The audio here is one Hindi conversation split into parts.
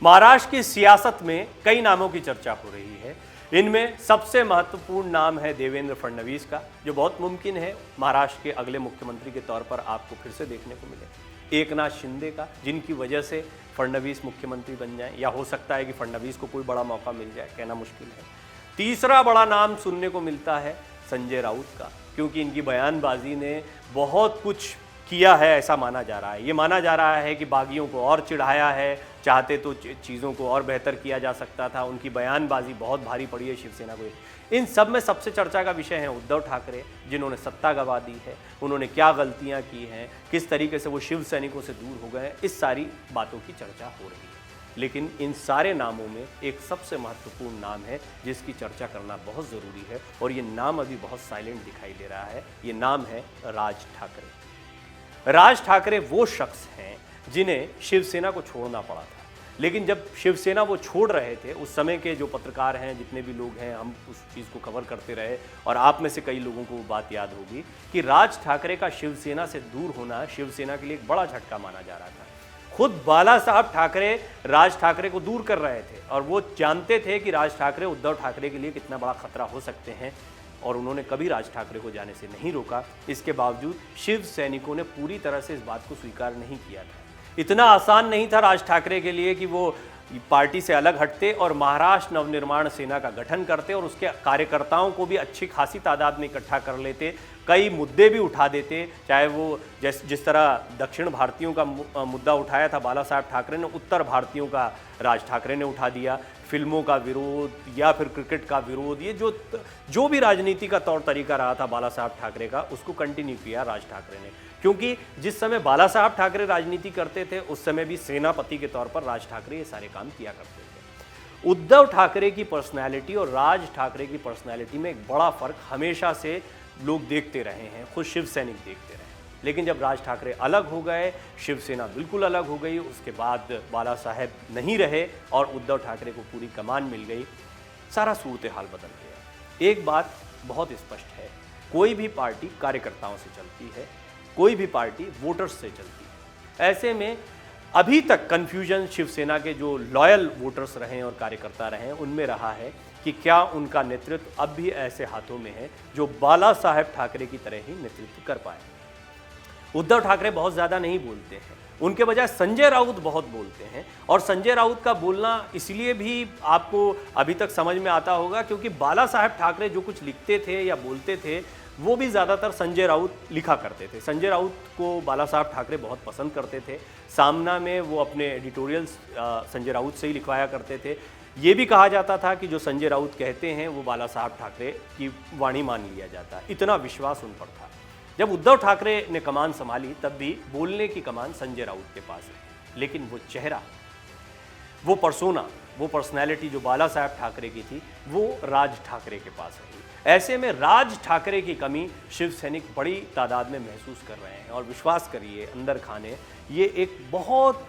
महाराष्ट्र की सियासत में कई नामों की चर्चा हो रही है। इनमें सबसे महत्वपूर्ण नाम है देवेंद्र फडणवीस का, जो बहुत मुमकिन है महाराष्ट्र के अगले मुख्यमंत्री के तौर पर आपको फिर से देखने को मिले। एकनाथ शिंदे का, जिनकी वजह से फडणवीस मुख्यमंत्री बन जाए, या हो सकता है कि फडणवीस को कोई बड़ा मौका मिल जाए, कहना मुश्किल है। तीसरा बड़ा नाम सुनने को मिलता है संजय राउत का, क्योंकि इनकी बयानबाजी ने बहुत कुछ किया है ऐसा माना जा रहा है। ये माना जा रहा है कि बागियों को और चिढ़ाया है, चाहते तो चीज़ों को और बेहतर किया जा सकता था। उनकी बयानबाजी बहुत भारी पड़ी है शिवसेना को। इन सब में सबसे चर्चा का विषय है उद्धव ठाकरे, जिन्होंने सत्ता गंवा दी है। उन्होंने क्या गलतियां की हैं, किस तरीके से वो शिव सैनिकों से दूर हो गए, इस सारी बातों की चर्चा हो रही है। लेकिन इन सारे नामों में एक सबसे महत्वपूर्ण नाम है जिसकी चर्चा करना बहुत ज़रूरी है, और ये नाम अभी बहुत साइलेंट दिखाई दे रहा है। ये नाम है राज ठाकरे। राज ठाकरे वो शख्स हैं जिन्हें शिवसेना को छोड़ना पड़ा था, लेकिन जब शिवसेना वो छोड़ रहे थे, उस समय के जो पत्रकार हैं, जितने भी लोग हैं, हम उस चीज़ को कवर करते रहे, और आप में से कई लोगों को वो बात याद होगी कि राज ठाकरे का शिवसेना से दूर होना शिवसेना के लिए एक बड़ा झटका माना जा रहा था। खुद बाला साहब ठाकरे राज ठाकरे को दूर कर रहे थे, और वो जानते थे कि राज ठाकरे उद्धव ठाकरे के लिए कितना बड़ा खतरा हो सकते हैं, और उन्होंने कभी राज ठाकरे को जाने से नहीं रोका। इसके बावजूद शिव सैनिकों ने पूरी तरह से इस बात को स्वीकार नहीं किया था। इतना आसान नहीं था राज ठाकरे के लिए कि वो पार्टी से अलग हटते और महाराष्ट्र नवनिर्माण सेना का गठन करते और उसके कार्यकर्ताओं को भी अच्छी खासी तादाद में इकट्ठा कर लेते, कई मुद्दे भी उठा देते। चाहे वो जिस तरह दक्षिण भारतीयों का मुद्दा उठाया था बाला साहब ठाकरे ने, उत्तर भारतीयों का राज ठाकरे ने उठा दिया। फिल्मों का विरोध या फिर क्रिकेट का विरोध, ये जो भी राजनीति का तौर तरीका रहा था बाला साहब ठाकरे का, उसको कंटिन्यू किया राज ठाकरे ने। क्योंकि जिस समय बाला साहब ठाकरे राजनीति करते थे, उस समय भी सेनापति के तौर पर राज ठाकरे ये सारे काम किया करते थे। उद्धव ठाकरे की पर्सनैलिटी और राज ठाकरे की पर्सनैलिटी में एक बड़ा फर्क हमेशा से लोग देखते रहे हैं, खुद शिव सैनिक देखते रहे। लेकिन जब राज ठाकरे अलग हो गए, शिवसेना बिल्कुल अलग हो गई, उसके बाद बाला साहब नहीं रहे और उद्धव ठाकरे को पूरी कमान मिल गई, सारा सूरत हाल बदल गया। एक बात बहुत स्पष्ट है, कोई भी पार्टी कार्यकर्ताओं से चलती है, कोई भी पार्टी वोटर्स से चलती है। ऐसे में अभी तक कन्फ्यूजन शिवसेना के जो लॉयल वोटर्स रहे हैं और कार्यकर्ता रहे हैं, उनमें रहा है कि क्या उनका नेतृत्व अब भी ऐसे हाथों में है जो बाला साहब ठाकरे की तरह ही नेतृत्व कर पाए। उद्धव ठाकरे बहुत ज़्यादा नहीं बोलते हैं, उनके बजाय संजय राउत बहुत बोलते हैं। और संजय राउत का बोलना इसलिए भी आपको अभी तक समझ में आता होगा क्योंकि बाला साहब ठाकरे जो कुछ लिखते थे या बोलते थे, वो भी ज़्यादातर संजय राउत लिखा करते थे। संजय राउत को बाला साहब ठाकरे बहुत पसंद करते थे। सामना में वो अपने एडिटोरियल्स संजय राउत से ही लिखवाया करते थे। ये भी कहा जाता था कि जो संजय राउत कहते हैं वो बाला साहब ठाकरे की वाणी मान लिया जाता है, इतना विश्वास उन पर था। जब उद्धव ठाकरे ने कमान संभाली, तब भी बोलने की कमान संजय राउत के पास है, लेकिन वो चेहरा, वो पर्सोना, वो पर्सनैलिटी जो बाला साहब ठाकरे की थी, वो राज ठाकरे के पास रही। ऐसे में राज ठाकरे की कमी शिव सैनिक बड़ी तादाद में महसूस कर रहे हैं, और विश्वास करिए अंदर खाने ये एक बहुत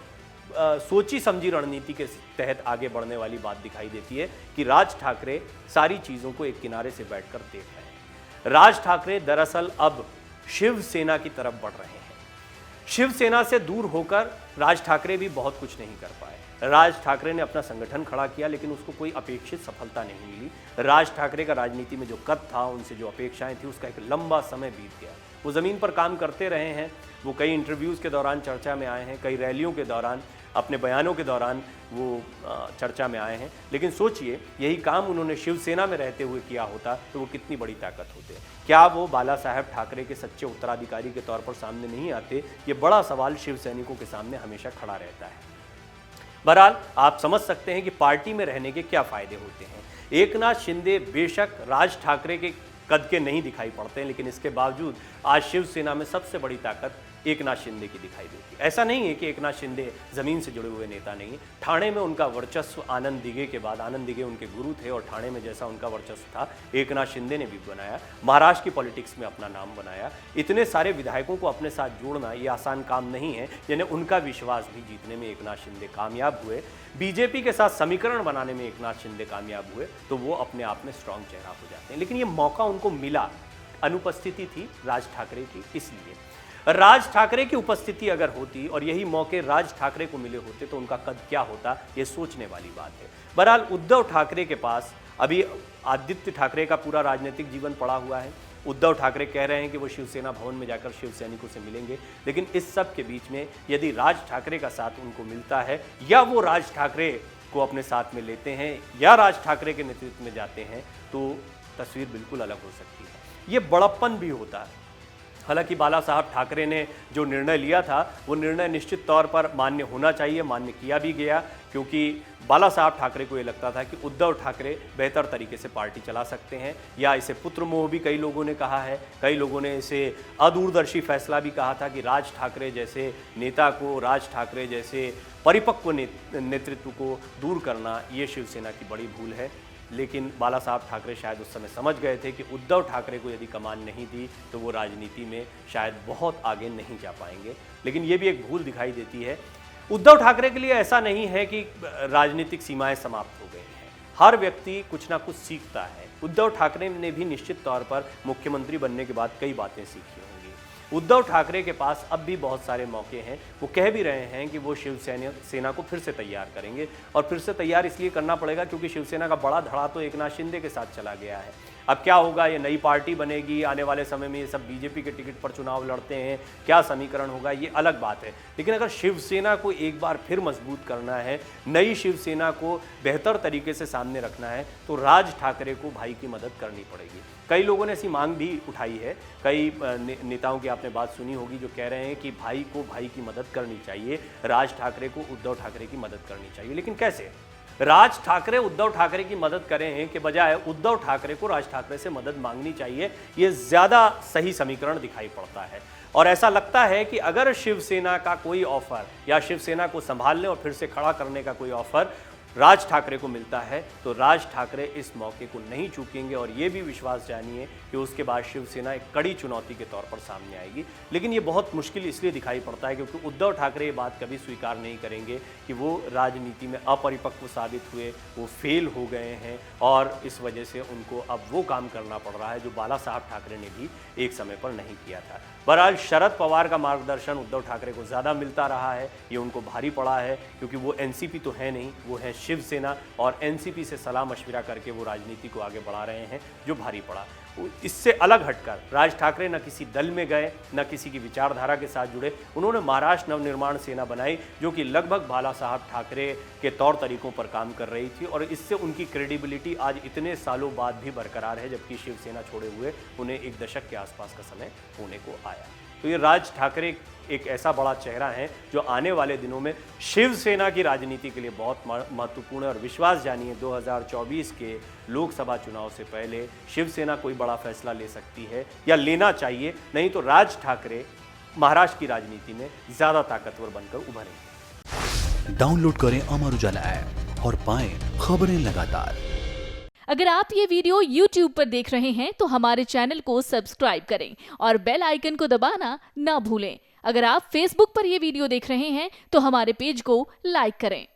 सोची समझी रणनीति के तहत आगे बढ़ने वाली बात दिखाई देती है कि राज ठाकरे सारी चीज़ों को एक किनारे से बैठकर देख रहे हैं। राज ठाकरे दरअसल अब शिवसेना की तरफ बढ़ रहे हैं। शिवसेना से दूर होकर राज ठाकरे भी बहुत कुछ नहीं कर पाए। राज ठाकरे ने अपना संगठन खड़ा किया, लेकिन उसको कोई अपेक्षित सफलता नहीं मिली। राज ठाकरे का राजनीति में जो कद था, उनसे जो अपेक्षाएं थी, उसका एक लंबा समय बीत गया। वो ज़मीन पर काम करते रहे हैं, वो कई इंटरव्यूज़ के दौरान चर्चा में आए हैं, कई रैलियों के दौरान, अपने बयानों के दौरान वो चर्चा में आए हैं। लेकिन सोचिए, यही काम उन्होंने शिवसेना में रहते हुए किया होता तो वो कितनी बड़ी ताकत होते। क्या वो बाला साहब ठाकरे के सच्चे उत्तराधिकारी के तौर पर सामने नहीं आते? ये बड़ा सवाल शिव सैनिकों के सामने हमेशा खड़ा रहता है। बहरहाल आप समझ सकते हैं कि पार्टी में रहने के क्या फ़ायदे होते हैं। एकनाथ शिंदे बेशक राज ठाकरे के कद के नहीं दिखाई पड़ते हैं, लेकिन इसके बावजूद आज शिवसेना में सबसे बड़ी ताकत एकनाथ शिंदे की दिखाई देती है। ऐसा नहीं है कि एकनाथ शिंदे ज़मीन से जुड़े हुए नेता नहीं। ठाणे में उनका वर्चस्व आनंद दिघे के बाद, आनंद दिघे उनके गुरु थे, और ठाणे में जैसा उनका वर्चस्व था, एकनाथ शिंदे ने भी बनाया। महाराष्ट्र की पॉलिटिक्स में अपना नाम बनाया। इतने सारे विधायकों को अपने साथ जोड़ना ये आसान काम नहीं है, यानी उनका विश्वास भी जीतने में एकनाथ शिंदे कामयाब हुए। बीजेपी के साथ समीकरण बनाने में एकनाथ शिंदे कामयाब हुए, तो वो अपने आप में स्ट्रांग चेहरा हो जाते हैं। लेकिन ये मौका उनको मिला, अनुपस्थिति थी राज ठाकरे की, इसलिए राज ठाकरे की उपस्थिति अगर होती और यही मौके राज ठाकरे को मिले होते तो उनका कद क्या होता, ये सोचने वाली बात है। बहरहाल उद्धव ठाकरे के पास अभी आदित्य ठाकरे का पूरा राजनीतिक जीवन पड़ा हुआ है। उद्धव ठाकरे कह रहे हैं कि वो शिवसेना भवन में जाकर शिव सैनिकों से मिलेंगे, लेकिन इस सब के बीच में यदि राज ठाकरे का साथ उनको मिलता है या वो राज ठाकरे को अपने साथ में लेते हैं या राज ठाकरे के नेतृत्व में जाते हैं तो तस्वीर बिल्कुल अलग हो सकती है। ये बड़प्पन भी होता है। हालांकि बाला साहब ठाकरे ने जो निर्णय लिया था वो निर्णय निश्चित तौर पर मान्य होना चाहिए, मान्य किया भी गया, क्योंकि बाला साहब ठाकरे को ये लगता था कि उद्धव ठाकरे बेहतर तरीके से पार्टी चला सकते हैं, या इसे पुत्र मोह भी कई लोगों ने कहा है, कई लोगों ने इसे अदूरदर्शी फैसला भी कहा था कि राज ठाकरे जैसे नेता को, राज ठाकरे जैसे परिपक्व नेतृत्व को दूर करना ये शिवसेना की बड़ी भूल है। लेकिन बाला साहब ठाकरे शायद उस समय समझ गए थे कि उद्धव ठाकरे को यदि कमान नहीं दी तो वो राजनीति में शायद बहुत आगे नहीं जा पाएंगे। लेकिन ये भी एक भूल दिखाई देती है। उद्धव ठाकरे के लिए ऐसा नहीं है कि राजनीतिक सीमाएं समाप्त हो गई हैं। हर व्यक्ति कुछ ना कुछ सीखता है। उद्धव ठाकरे ने भी निश्चित तौर पर मुख्यमंत्री बनने के बाद कई बातें सीखी होंगी। उद्धव ठाकरे के पास अब भी बहुत सारे मौके हैं। वो कह भी रहे हैं कि वो शिवसेना को फिर से तैयार करेंगे, और फिर से तैयार इसलिए करना पड़ेगा क्योंकि शिवसेना का बड़ा धड़ा तो एकनाथ शिंदे के साथ चला गया है। अब क्या होगा, ये नई पार्टी बनेगी, आने वाले समय में ये सब बीजेपी के टिकट पर चुनाव लड़ते हैं, क्या समीकरण होगा, ये अलग बात है। लेकिन अगर शिवसेना को एक बार फिर मजबूत करना है, नई शिवसेना को बेहतर तरीके से सामने रखना है, तो राज ठाकरे को भाई की मदद करनी पड़ेगी। कई लोगों ने ऐसी मांग भी उठाई है। कई नेताओं की आपने बात सुनी होगी जो कह रहे हैं कि भाई को भाई की मदद करनी चाहिए, राज ठाकरे को उद्धव ठाकरे की मदद करनी चाहिए। लेकिन कैसे? राज ठाकरे उद्धव ठाकरे की मदद करें के बजाय उद्धव ठाकरे को राज ठाकरे से मदद मांगनी चाहिए, ये ज़्यादा सही समीकरण दिखाई पड़ता है। और ऐसा लगता है कि अगर शिवसेना का कोई ऑफर या शिवसेना को संभालने और फिर से खड़ा करने का कोई ऑफर राज ठाकरे को मिलता है तो राज ठाकरे इस मौके को नहीं चूकेंगे, और ये भी विश्वास जानिए कि उसके बाद शिवसेना एक कड़ी चुनौती के तौर पर सामने आएगी। लेकिन ये बहुत मुश्किल इसलिए दिखाई पड़ता है क्योंकि उद्धव ठाकरे ये बात कभी स्वीकार नहीं करेंगे कि वो राजनीति में अपरिपक्व साबित हुए, वो फेल हो गए हैं, और इस वजह से उनको अब वो काम करना पड़ रहा है जो बाला साहब ठाकरे ने भी एक समय पर नहीं किया था। बहरहाल शरद पवार का मार्गदर्शन उद्धव ठाकरे को ज़्यादा मिलता रहा है, ये उनको भारी पड़ा है, क्योंकि वो एनसीपी तो है नहीं, वो है शिवसेना, और एनसीपी से सलाह मशविरा करके वो राजनीति को आगे बढ़ा रहे हैं, जो भारी पड़ा। इससे अलग हटकर राज ठाकरे न किसी दल में गए, न किसी की विचारधारा के साथ जुड़े। उन्होंने महाराष्ट्र नवनिर्माण सेना बनाई जो कि लगभग बाला साहब ठाकरे के तौर तरीकों पर काम कर रही थी, और इससे उनकी क्रेडिबिलिटी आज इतने सालों बाद भी बरकरार है, जबकि शिवसेना छोड़े हुए उन्हें एक दशक के आसपास का समय होने को आया। तो ये राज ठाकरे एक ऐसा बड़ा चेहरा है जो आने वाले दिनों में शिवसेना की राजनीति के लिए बहुत महत्वपूर्ण है। और विश्वास जानिए 2024 के लोकसभा चुनाव से पहले शिवसेना कोई बड़ा फैसला ले सकती है, या लेना चाहिए, नहीं तो राज ठाकरे महाराष्ट्र की राजनीति में ज्यादा ताकतवर बनकर उभरेंगे। डाउनलोड करें अमर उजाला ऐप और पाएं खबरें लगातार। अगर आप ये वीडियो YouTube पर देख रहे हैं तो हमारे चैनल को सब्सक्राइब करें और बेल आइकन को दबाना ना भूलें। अगर आप Facebook पर ये वीडियो देख रहे हैं तो हमारे पेज को लाइक करें।